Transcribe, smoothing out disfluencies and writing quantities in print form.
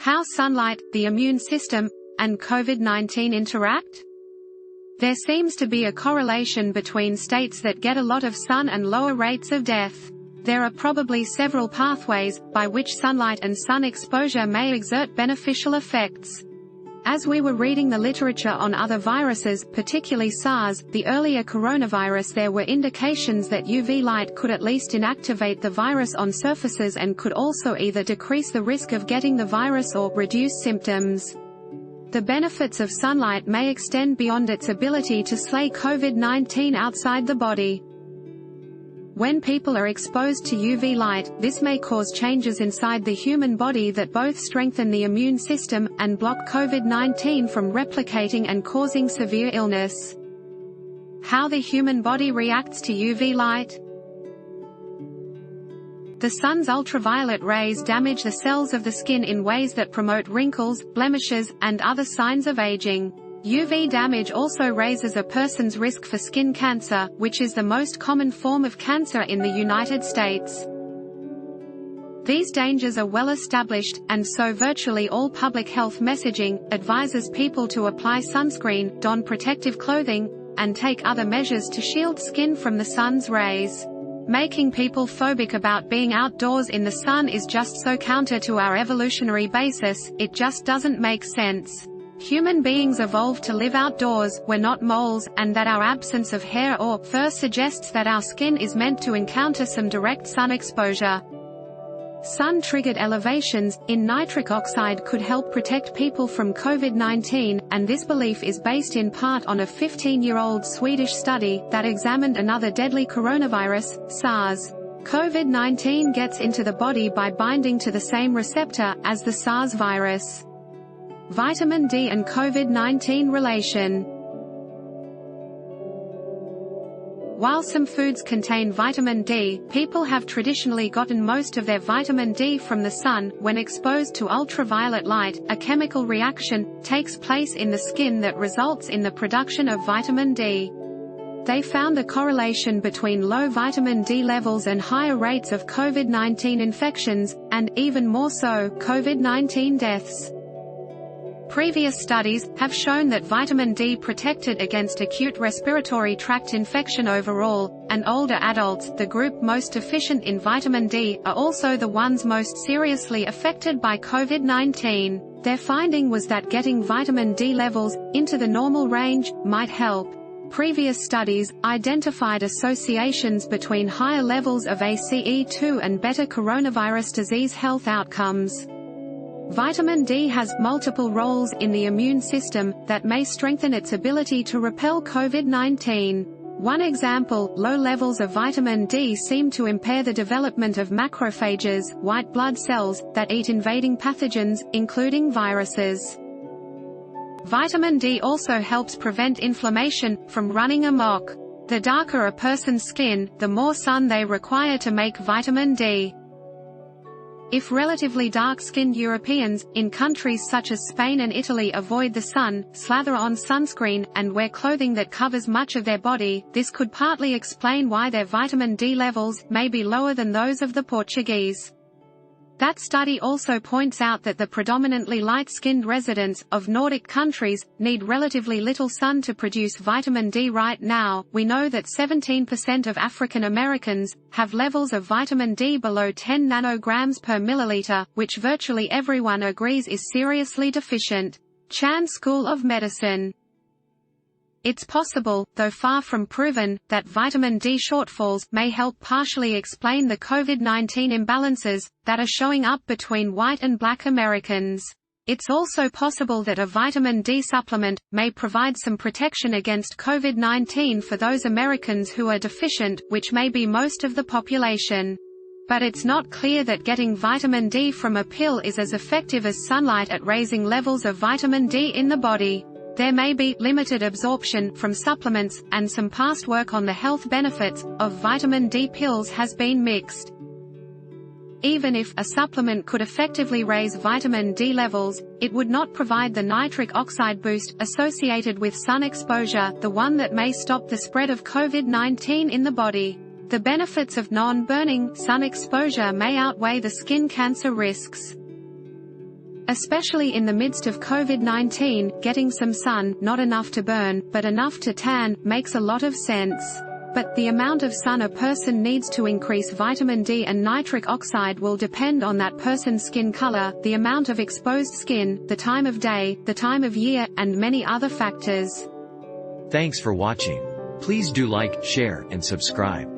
How sunlight, the immune system, and COVID-19 interact? There seems to be a correlation between states that get a lot of sun and lower rates of death. There are probably several pathways by which sunlight and sun exposure may exert beneficial effects. As we were reading the literature on other viruses, particularly SARS, the earlier coronavirus, there were indications that UV light could at least inactivate the virus on surfaces and could also either decrease the risk of getting the virus or reduce symptoms. The benefits of sunlight may extend beyond its ability to slay COVID-19 outside the body. When people are exposed to UV light, this may cause changes inside the human body that both strengthen the immune system, and block COVID-19 from replicating and causing severe illness. How the human body reacts to UV light? The sun's ultraviolet rays damage the cells of the skin in ways that promote wrinkles, blemishes, and other signs of aging. UV damage also raises a person's risk for skin cancer, which is the most common form of cancer in the United States. These dangers are well established, and so virtually all public health messaging advises people to apply sunscreen, don protective clothing, and take other measures to shield skin from the sun's rays. Making people phobic about being outdoors in the sun is just so counter to our evolutionary basis, it just doesn't make sense. Human beings evolved to live outdoors, we're not moles, and that our absence of hair or fur suggests that our skin is meant to encounter some direct sun exposure. Sun-triggered elevations in nitric oxide could help protect people from COVID-19, and this belief is based in part on a 15-year-old Swedish study that examined another deadly coronavirus, SARS. COVID-19 gets into the body by binding to the same receptor as the SARS virus. Vitamin D and COVID-19 relation. While some foods contain vitamin D, people have traditionally gotten most of their vitamin D from the sun. When exposed to ultraviolet light, a chemical reaction takes place in the skin that results in the production of vitamin D. They found a correlation between low vitamin D levels and higher rates of COVID-19 infections, and, even more so, COVID-19 deaths. Previous studies have shown that vitamin D protected against acute respiratory tract infection overall, and older adults, the group most deficient in vitamin D, are also the ones most seriously affected by COVID-19. Their finding was that getting vitamin D levels into the normal range might help. Previous studies identified associations between higher levels of ACE2 and better coronavirus disease health outcomes. Vitamin D has multiple roles in the immune system that may strengthen its ability to repel COVID-19. One example, low levels of vitamin D seem to impair the development of macrophages, white blood cells, that eat invading pathogens, including viruses. Vitamin D also helps prevent inflammation from running amok. The darker a person's skin, the more sun they require to make vitamin D. If relatively dark-skinned Europeans, in countries such as Spain and Italy, avoid the sun, slather on sunscreen, and wear clothing that covers much of their body, this could partly explain why their vitamin D levels may be lower than those of the Portuguese. That study also points out that the predominantly light-skinned residents of Nordic countries need relatively little sun to produce vitamin D. Right now, we know that 17% of African Americans have levels of vitamin D below 10 nanograms per milliliter, which virtually everyone agrees is seriously deficient. Chan School of Medicine. It's possible, though far from proven, that vitamin D shortfalls may help partially explain the COVID-19 imbalances that are showing up between white and black Americans. It's also possible that a vitamin D supplement may provide some protection against COVID-19 for those Americans who are deficient, which may be most of the population. But it's not clear that getting vitamin D from a pill is as effective as sunlight at raising levels of vitamin D in the body. There may be limited absorption from supplements, and some past work on the health benefits of vitamin D pills has been mixed. Even if a supplement could effectively raise vitamin D levels, it would not provide the nitric oxide boost associated with sun exposure, the one that may stop the spread of COVID-19 in the body. The benefits of non-burning sun exposure may outweigh the skin cancer risks. Especially in the midst of COVID-19, getting some sun, not enough to burn, but enough to tan, makes a lot of sense. But the amount of sun a person needs to increase vitamin D and nitric oxide will depend on that person's skin color, the amount of exposed skin, the time of day, the time of year, and many other factors. Thanks for watching. Please do like, share, and subscribe.